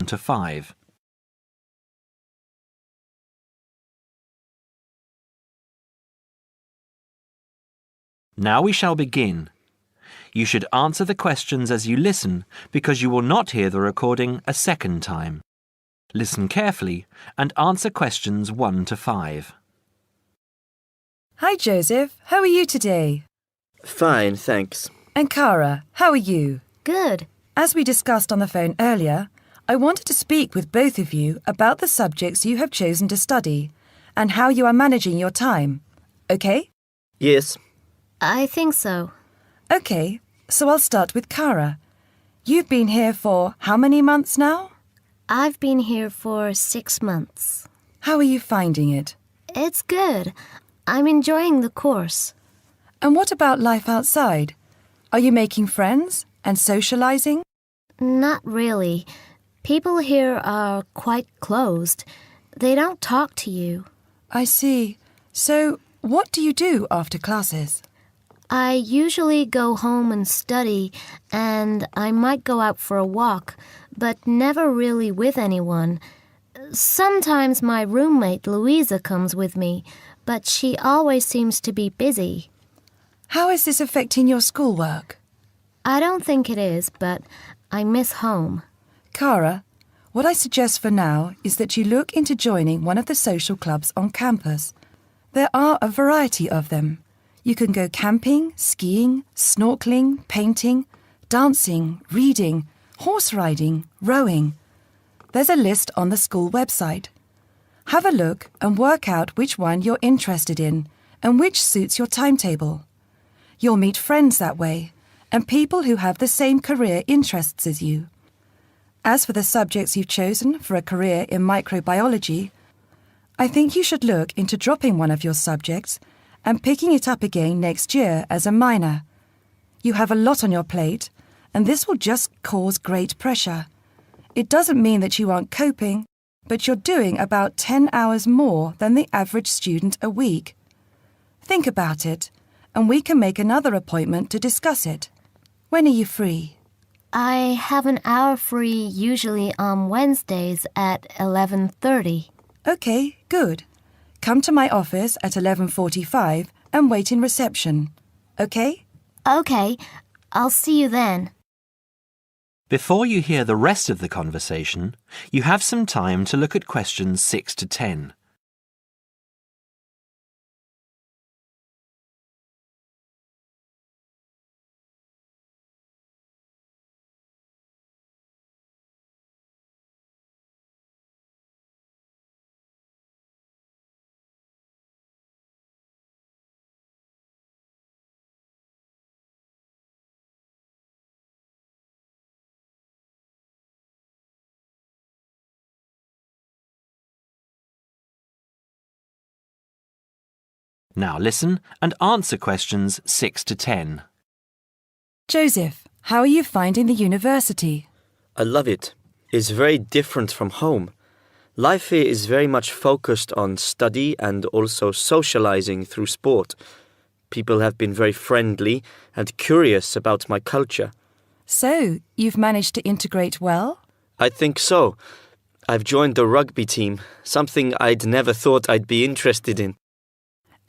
to 5. Now we shall begin. You should answer the questions as you listen because you will not hear the recording a second time. Listen carefully and answer questions 1 to 5. Hi Joseph, how are you today? Fine, thanks. And Cara, how are you? Good. As we discussed on the phone earlier, I wanted to speak with both of you about the subjects you have chosen to study and how you are managing your time. Okay? Yes. I think so. Okay, so I'll start with Cara. You've been here for how many months now? I've been here for 6 months. How are you finding it? It's good. I'm enjoying the course. And what about life outside? Are you making friends and socializing? Not really. People here are quite closed. They don't talk to you. I see. So, what do you do after classes? I usually go home and study, and I might go out for a walk, but never really with anyone. Sometimes my roommate Louisa comes with me, but she always seems to be busy. How is this affecting your schoolwork? I don't think it is, but I miss home. Cara, what I suggest for now is that you look into joining one of the social clubs on campus. There are a variety of them. You can go camping, skiing, snorkeling, painting, dancing, reading, horse riding, rowing. There's a list on the school website. Have a look and work out which one you're interested in and which suits your timetable. You'll meet friends that way and people who have the same career interests as you. As for the subjects you've chosen for a career in microbiology, I think you should look into dropping one of your subjects and picking it up again next year as a minor. You have a lot on your plate, and this will just cause great pressure. It doesn't mean that you aren't coping, but you're doing about 10 hours more than the average student a week. Think about it, and we can make another appointment to discuss it. When are you free? I have an hour free usually on Wednesdays at 11:30. Okay, good. Come to my office at 11:45 and wait in reception. Okay? Okay, I'll see you then. Before you hear the rest of the conversation, you have some time to look at questions 6 to 10. Now listen and answer questions 6 to 10. Joseph, how are you finding the university? I love it. It's very different from home. Life here is very much focused on study and also socializing through sport. People have been very friendly and curious about my culture. So, you've managed to integrate well? I think so. I've joined the rugby team, something I'd never thought I'd be interested in.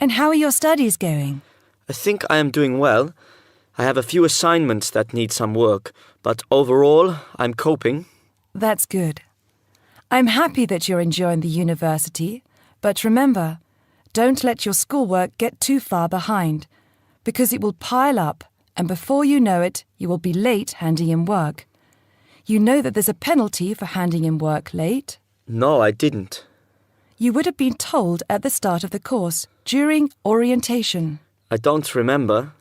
And how are your studies going? I think I am doing well. I have a few assignments that need some work, but overall, I'm coping. That's good. I'm happy that you're enjoying the university, but remember, don't let your schoolwork get too far behind, because it will pile up, and before you know it, you will be late handing in work. You know that there's a penalty for handing in work late? No, I didn't. You would have been told at the start of the course, during orientation. I don't remember.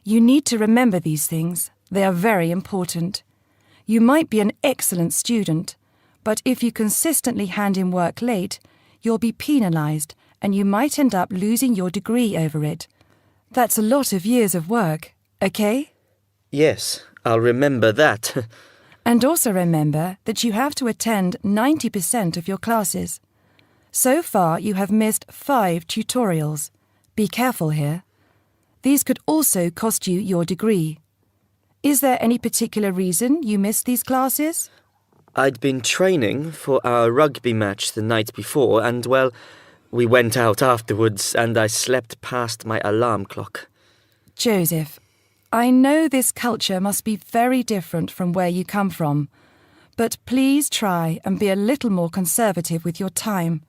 You need to remember these things. They are very important. You might be an excellent student, but if you consistently hand in work late, you'll be penalised and you might end up losing your degree over it. That's a lot of years of work, okay? Yes, I'll remember that. And also remember that you have to attend 90% of your classes. So far, you have missed 5 tutorials. Be careful here. These could also cost you your degree. Is there any particular reason you missed these classes? I'd been training for our rugby match the night before and, well, we went out afterwards and I slept past my alarm clock. Joseph, I know this culture must be very different from where you come from, but please try and be a little more conservative with your time.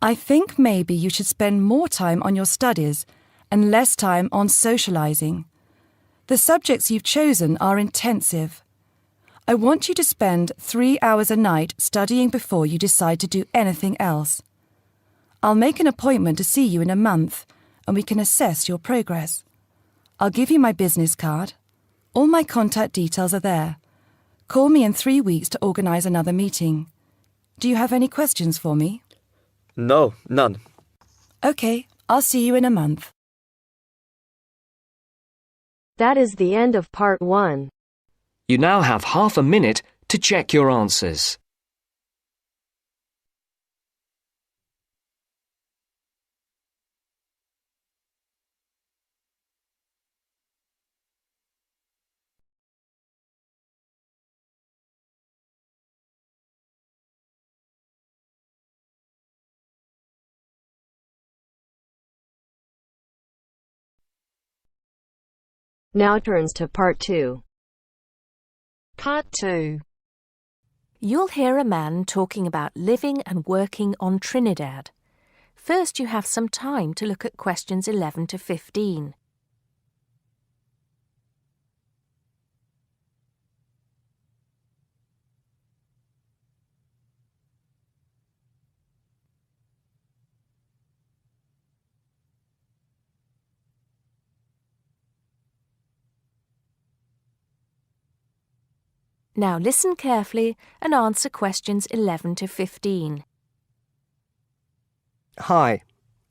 I think maybe you should spend more time on your studies and less time on socialising. The subjects you've chosen are intensive. I want you to spend 3 hours a night studying before you decide to do anything else. I'll make an appointment to see you in a month and we can assess your progress. I'll give you my business card. All my contact details are there. Call me in 3 weeks to organise another meeting. Do you have any questions for me? No, none. OK, I'll see you in a month. That is the end of part 1. You now have half a minute to check your answers. Now turns to part 2. Part 2. You'll hear a man talking about living and working on Trinidad. First, you have some time to look at questions 11 to 15. Now listen carefully and answer questions 11 to 15. Hi,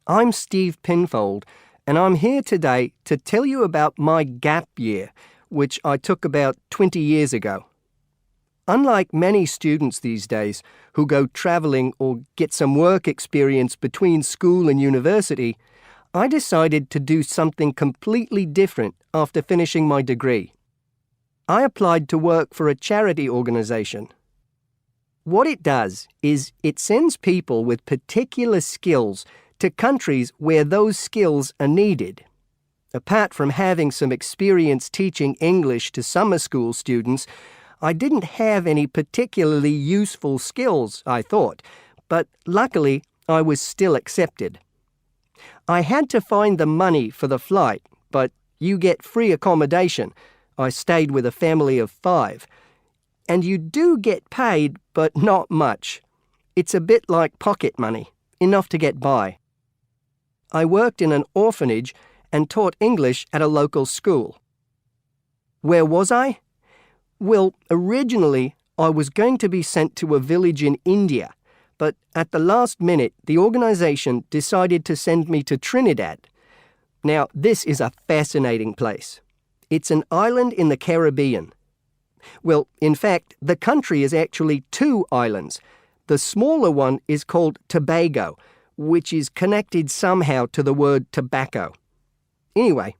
I'm Steve Pinfold, and I'm here today to tell you about my gap year, which I took about 20 years ago. Unlike many students these days who go travelling or get some work experience between school and university, I decided to do something completely different after finishing my degree. I applied to work for a charity organisation. What it does is it sends people with particular skills to countries where those skills are needed. Apart from having some experience teaching English to summer school students, I didn't have any particularly useful skills, I thought, but luckily I was still accepted. I had to find the money for the flight, but you get free accommodation. I stayed with a family of 5. And you do get paid, but not much. It's a bit like pocket money, enough to get by. I worked in an orphanage and taught English at a local school. Where was I? Well, originally I was going to be sent to a village in India, but at the last minute the organisation decided to send me to Trinidad. Now, this is a fascinating place. It's an island in the Caribbean. Well, in fact, the country is actually 2 islands. The smaller one is called Tobago, which is connected somehow to the word tobacco. Anyway,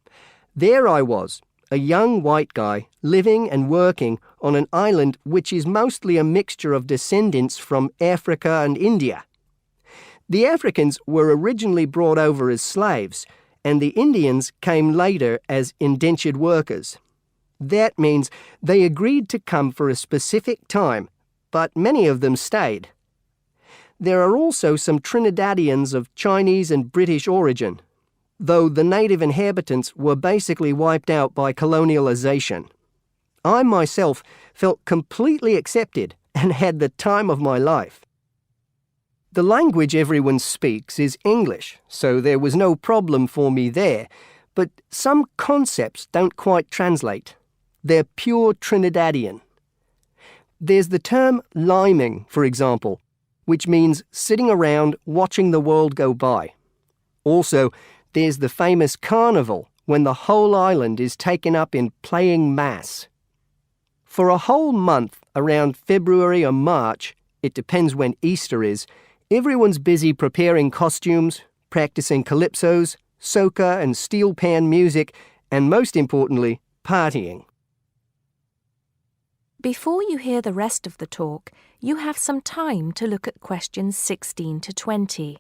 there I was, a young white guy living and working on an island which is mostly a mixture of descendants from Africa and India. The Africans were originally brought over as slaves, and the Indians came later as indentured workers. That means they agreed to come for a specific time, but many of them stayed. There are also some Trinidadians of Chinese and British origin, though the native inhabitants were basically wiped out by colonialization. I myself felt completely accepted and had the time of my life. The language everyone speaks is English, so there was no problem for me there, but some concepts don't quite translate. They're pure Trinidadian. There's the term liming, for example, which means sitting around watching the world go by. Also, there's the famous carnival, when the whole island is taken up in playing mass. For a whole month, around February or March, it depends when Easter is, everyone's busy preparing costumes, practicing calypsos, soca and steel pan music, and most importantly, partying. Before you hear the rest of the talk, you have some time to look at questions 16 to 20.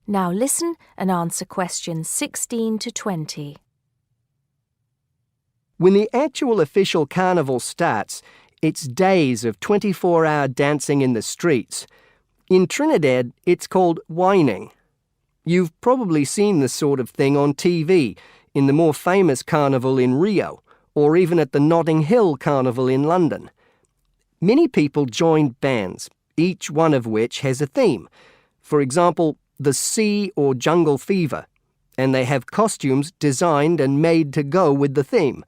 Now listen and answer questions 16 to 20. When the actual official carnival starts, it's days of 24-hour dancing in the streets. In Trinidad, it's called whining. You've probably seen this sort of thing on TV, in the more famous carnival in Rio, or even at the Notting Hill Carnival in London. Many people joined bands, each one of which has a theme. For example, the Sea or Jungle Fever, and they have costumes designed and made to go with the theme.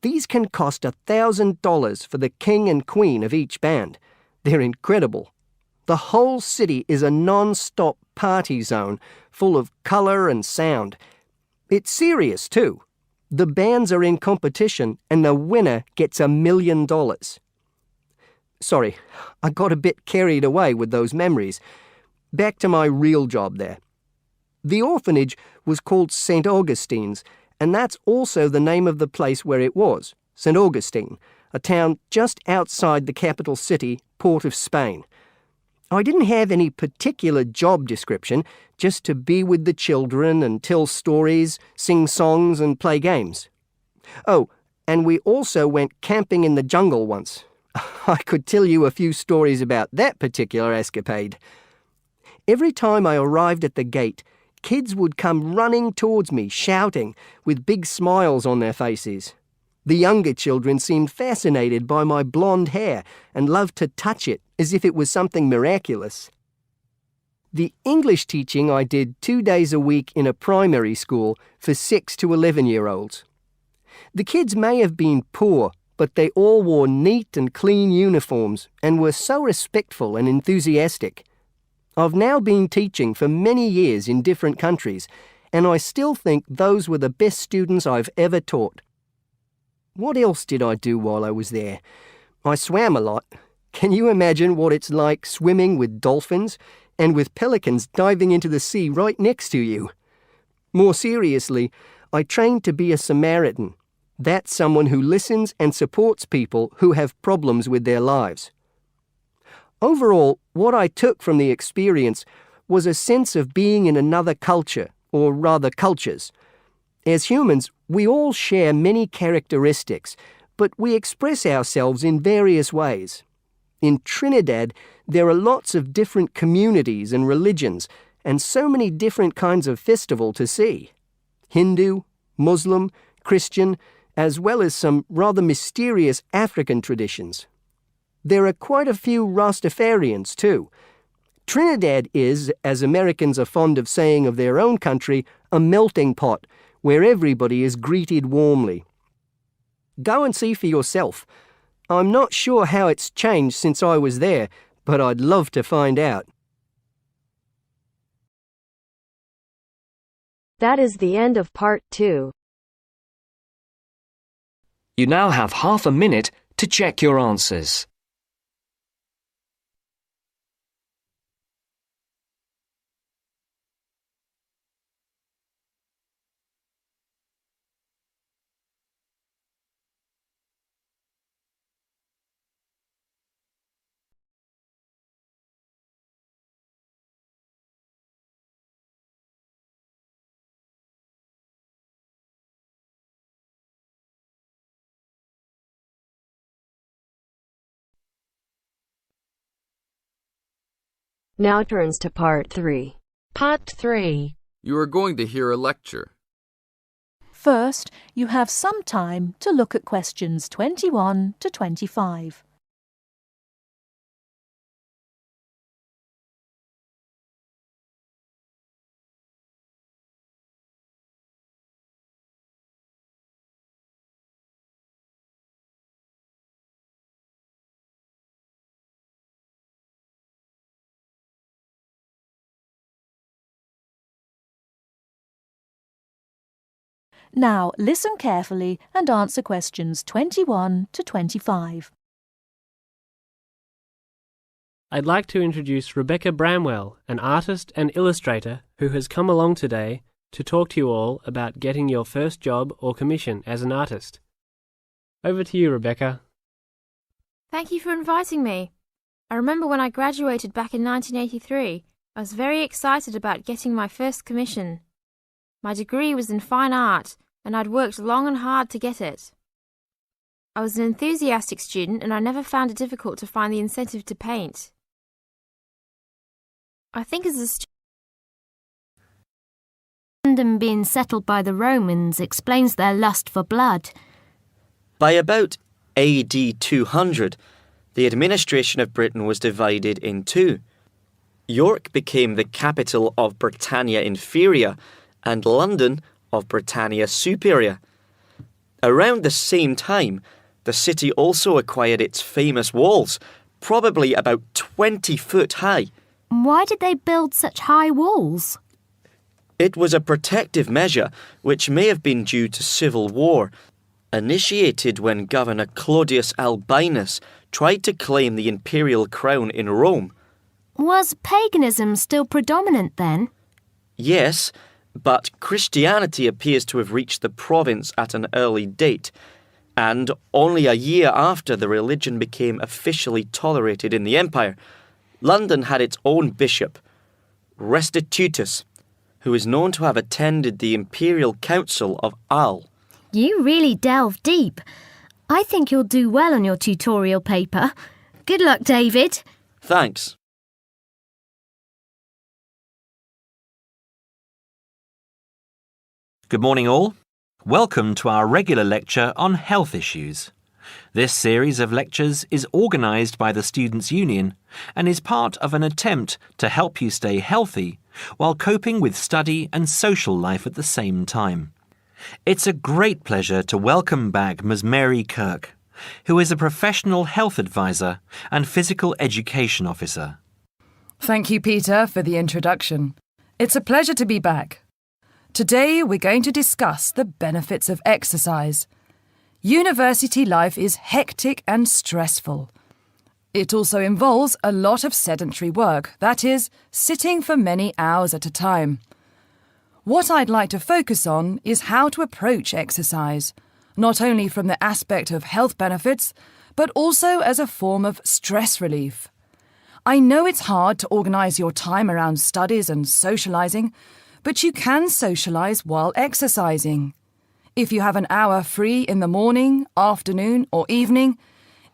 These can cost $1,000 for the king and queen of each band. They're incredible. The whole city is a non-stop party zone full of colour and sound. It's serious too. The bands are in competition and the winner gets $1 million. Sorry, I got a bit carried away with those memories. Back to my real job there. The orphanage was called St. Augustine's, and that's also the name of the place where it was, St. Augustine, a town just outside the capital city, Port of Spain. I didn't have any particular job description, just to be with the children and tell stories, sing songs and play games. Oh, and we also went camping in the jungle once. I could tell you a few stories about that particular escapade. Every time I arrived at the gate, kids would come running towards me, shouting, with big smiles on their faces. The younger children seemed fascinated by my blonde hair and loved to touch it as if it was something miraculous. The English teaching I did 2 days a week in a primary school for 6 to 11-year-olds. The kids may have been poor, but they all wore neat and clean uniforms and were so respectful and enthusiastic. I've now been teaching for many years in different countries, and I still think those were the best students I've ever taught. What else did I do while I was there? I swam a lot. Can you imagine what it's like swimming with dolphins and with pelicans diving into the sea right next to you? More seriously, I trained to be a Samaritan. That's someone who listens and supports people who have problems with their lives. Overall, what I took from the experience was a sense of being in another culture, or rather cultures. As humans, we all share many characteristics, but we express ourselves in various ways. In Trinidad, there are lots of different communities and religions, and so many different kinds of festival to see. Hindu, Muslim, Christian, as well as some rather mysterious African traditions. There are quite a few Rastafarians too. Trinidad is, as Americans are fond of saying of their own country, a melting pot where everybody is greeted warmly. Go and see for yourself. I'm not sure how it's changed since I was there, but I'd love to find out. That is the end of part 2. You now have half a minute to check your answers. Now turns to part 3. Part 3. You are going to hear a lecture. First, you have some time to look at questions 21 to 25. Now listen carefully and answer questions 21 to 25. I'd like to introduce Rebecca Bramwell, an artist and illustrator who has come along today to talk to you all about getting your first job or commission as an artist. Over to you, Rebecca. Thank you for inviting me. I remember when I graduated back in 1983, I was very excited about getting my first commission. My degree was in fine art, and I'd worked long and hard to get it. I was an enthusiastic student, and I never found it difficult to find the incentive to paint. I think as a London being settled by the Romans explains their lust for blood. By about AD 200, the administration of Britain was divided in two. York became the capital of Britannia Inferior and London of Britannia Superior. Around the same time, the city also acquired its famous walls, probably about 20 foot high. Why did they build such high walls? It was a protective measure which may have been due to civil war, initiated when Governor Claudius Albinus tried to claim the imperial crown in Rome. Was paganism still predominant then? Yes, but Christianity appears to have reached the province at an early date, and only a year after the religion became officially tolerated in the empire. London had its own bishop, Restitutus, who is known to have attended the Imperial Council of Arles. You really delve deep. I think you'll do well on your tutorial paper. Good luck, David. Thanks. Good morning all. Welcome to our regular lecture on health issues. This series of lectures is organised by the Students' Union and is part of an attempt to help you stay healthy while coping with study and social life at the same time. It's a great pleasure to welcome back Ms. Mary Kirk, who is a professional health advisor and physical education officer. Thank you, Peter, for the introduction. It's a pleasure to be back. Today we're going to discuss the benefits of exercise. University life is hectic and stressful. It also involves a lot of sedentary work, that is, sitting for many hours at a time. What I'd like to focus on is how to approach exercise, not only from the aspect of health benefits, but also as a form of stress relief. I know it's hard to organise your time around studies and socialising, but you can socialise while exercising. If you have an hour free in the morning, afternoon or evening,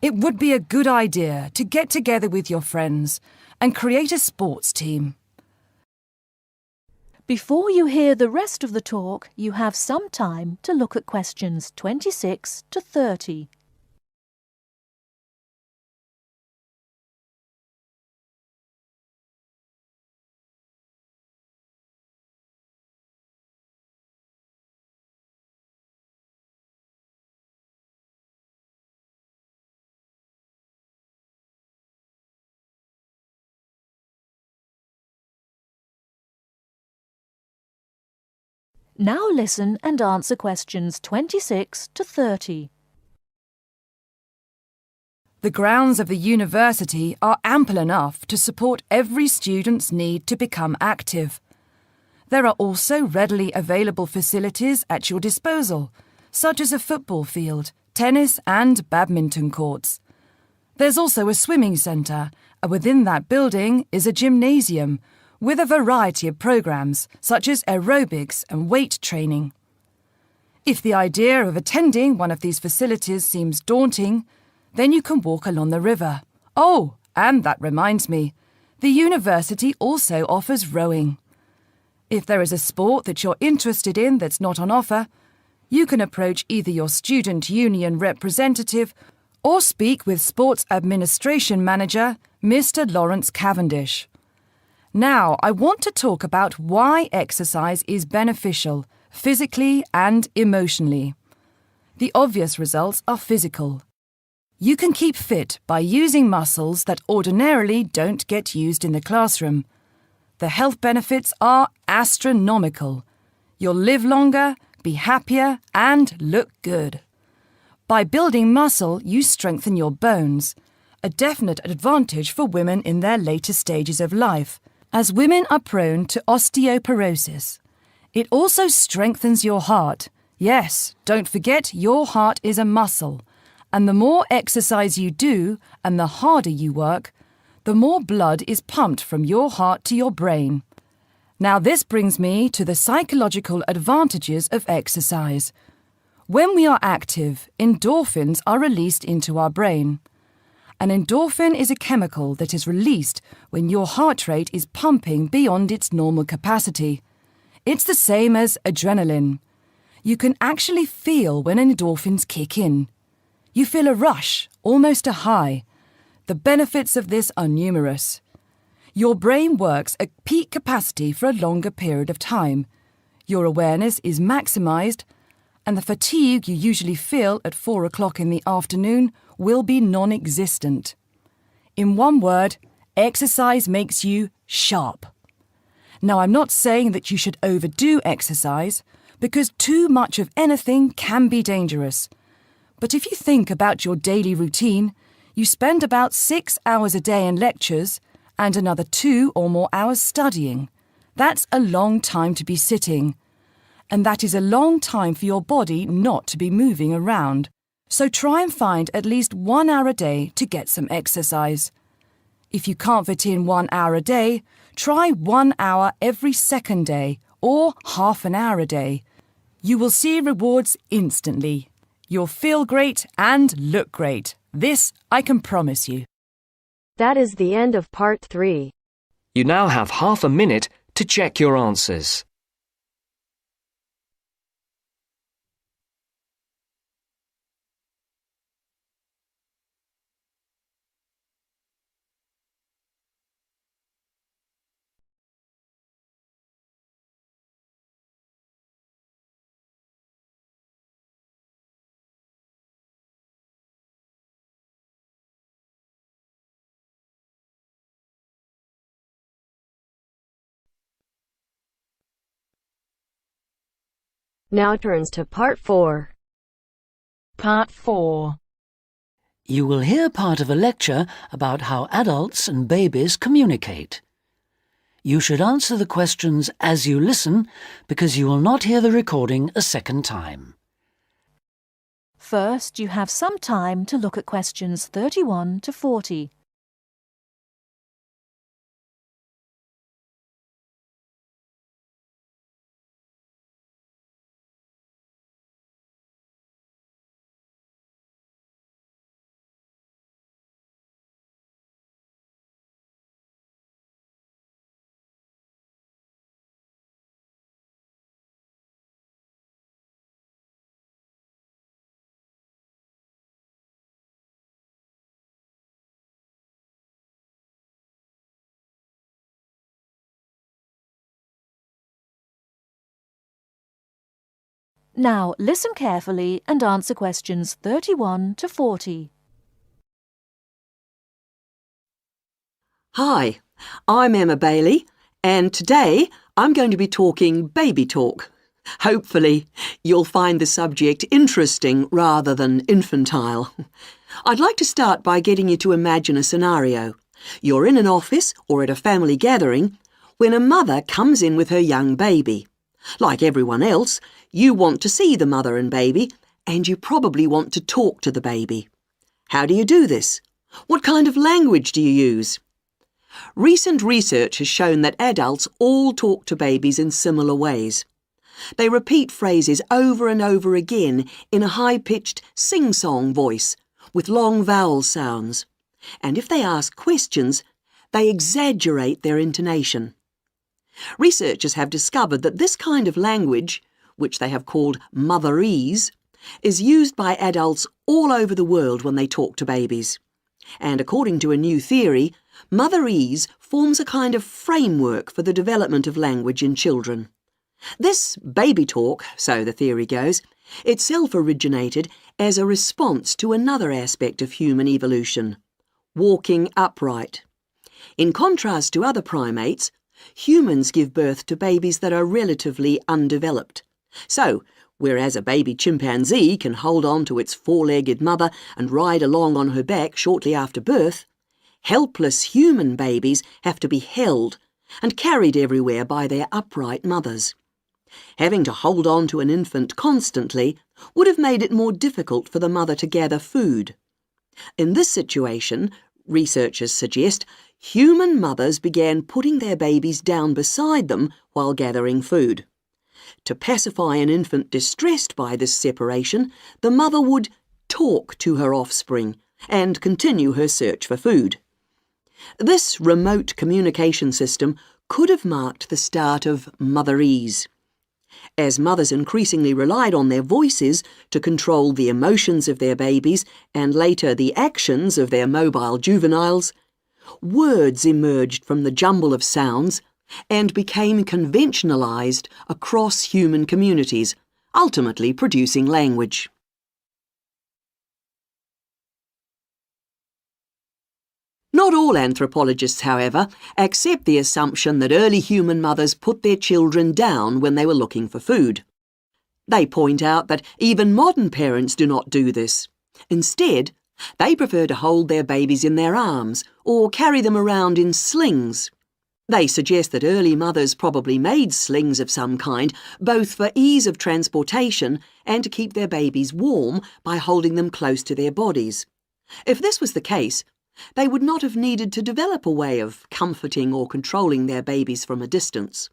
it would be a good idea to get together with your friends and create a sports team. Before you hear the rest of the talk, you have some time to look at questions 26 to 30. Now listen and answer questions 26 to 30. The grounds of the university are ample enough to support every student's need to become active. There are also readily available facilities at your disposal, such as a football field, tennis and badminton courts. There's also a swimming centre, and within that building is a gymnasium with a variety of programs such as aerobics and weight training. If the idea of attending one of these facilities seems daunting, then you can walk along the river. Oh, and that reminds me, the university also offers rowing. If there is a sport that you're interested in that's not on offer, you can approach either your student union representative or speak with Sports Administration Manager, Mr. Lawrence Cavendish. Now, I want to talk about why exercise is beneficial, physically and emotionally. The obvious results are physical. You can keep fit by using muscles that ordinarily don't get used in the classroom. The health benefits are astronomical. You'll live longer, be happier, and look good. By building muscle, you strengthen your bones, a definite advantage for women in their later stages of life, as women are prone to osteoporosis. It also strengthens your heart. Yes, don't forget your heart is a muscle, and the more exercise you do and the harder you work, the more blood is pumped from your heart to your brain. Now this brings me to the psychological advantages of exercise. When we are active, endorphins are released into our brain. An endorphin is a chemical that is released when your heart rate is pumping beyond its normal capacity. It's the same as adrenaline. You can actually feel when endorphins kick in. You feel a rush, almost a high. The benefits of this are numerous. Your brain works at peak capacity for a longer period of time. Your awareness is maximised, and the fatigue you usually feel at 4 o'clock in the afternoon will be non-existent. In one word, exercise makes you sharp. Now, I'm not saying that you should overdo exercise, because too much of anything can be dangerous. But if you think about your daily routine, you spend about 6 hours a day in lectures and another 2 or more hours studying. That's a long time to be sitting. And that is a long time for your body not to be moving around. So try and find at least 1 hour a day to get some exercise. If you can't fit in 1 hour a day, try 1 hour every second day or half an hour a day. You will see rewards instantly. You'll feel great and look great. This I can promise you. That is the end of part 3. You now have half a minute to check your answers. Now turns to part 4. Part 4. You will hear part of a lecture about how adults and babies communicate. You should answer the questions as you listen because you will not hear the recording a second time. First, you have some time to look at questions 31 to 40. Now listen carefully and answer questions 31 to 40. Hi, I'm Emma Bailey, and today I'm going to be talking baby talk. Hopefully, you'll find the subject interesting rather than infantile. I'd like to start by getting you to imagine a scenario. You're in an office or at a family gathering when a mother comes in with her young baby. Like everyone else, you want to see the mother and baby, and you probably want to talk to the baby. How do you do this? What kind of language do you use? Recent research has shown that adults all talk to babies in similar ways. They repeat phrases over and over again in a high-pitched sing-song voice with long vowel sounds. And if they ask questions, they exaggerate their intonation. Researchers have discovered that this kind of language, which they have called motherese, is used by adults all over the world when they talk to babies. And according to a new theory, motherese forms a kind of framework for the development of language in children. This baby talk, so the theory goes, itself originated as a response to another aspect of human evolution, walking upright. In contrast to other primates, humans give birth to babies that are relatively undeveloped. So, Whereas a baby chimpanzee can hold on to its four-legged mother and ride along on her back shortly after birth, helpless human babies have to be held and carried everywhere by their upright mothers. Having to hold on to an infant constantly would have made it more difficult for the mother to gather food. In this situation, researchers suggest, human mothers began putting their babies down beside them while gathering food. To pacify an infant distressed by this separation, the mother would talk to her offspring and continue her search for food. This remote communication system could have marked the start of motherese. As mothers increasingly relied on their voices to control the emotions of their babies and later the actions of their mobile juveniles, words emerged from the jumble of sounds and became conventionalized across human communities, ultimately producing language. Not all anthropologists, however, accept the assumption that early human mothers put their children down when they were looking for food. They point out that even modern parents do not do this. Instead, they prefer to hold their babies in their arms or carry them around in slings. They suggest that early mothers probably made slings of some kind, both for ease of transportation and to keep their babies warm by holding them close to their bodies. If this was the case, they would not have needed to develop a way of comforting or controlling their babies from a distance.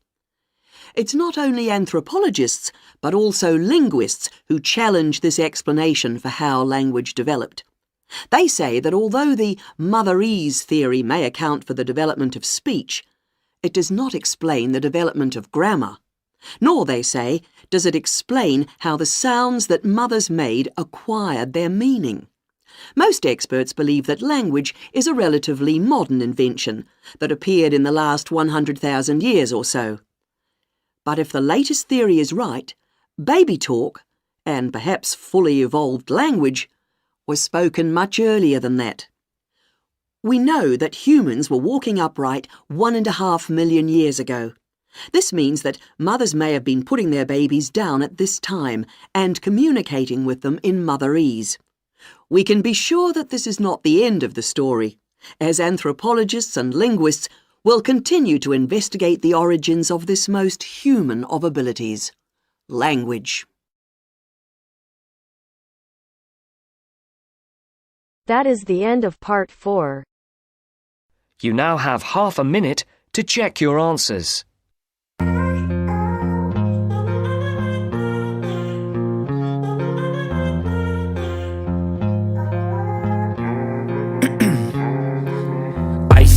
It's not only anthropologists, but also linguists who challenge this explanation for how language developed. They say that although the motherese theory may account for the development of speech, it does not explain the development of grammar. Nor, they say, does it explain how the sounds that mothers made acquired their meaning. Most experts believe that language is a relatively modern invention that appeared in the last 100,000 years or so. But if the latest theory is right, baby talk, and perhaps fully evolved language, was spoken much earlier than that. We know that humans were walking upright 1.5 million years ago. This means that mothers may have been putting their babies down at this time and communicating with them in motherese. We can be sure that this is not the end of the story, as anthropologists and linguists will continue to investigate the origins of this most human of abilities, language. That is the end of part 4. You now have half a minute to check your answers.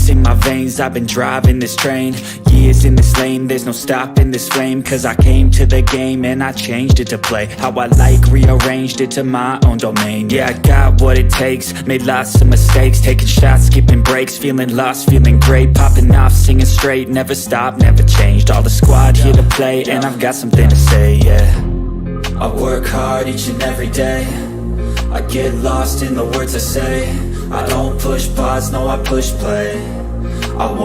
In my veins, I've been driving this train. Years in this lane, there's no stopping this flame. Cause I came to the game and I changed it to play how I like, rearranged it to my own domain. Yeah, I got what it takes, made lots of mistakes, taking shots, skipping breaks, feeling lost, feeling great, popping off, singing straight, never stopped, never changed. All the squad here to play and I've got something to say, yeah. I work hard each and every day, I get lost in the words I say. I don't push pause, no I push play. I won't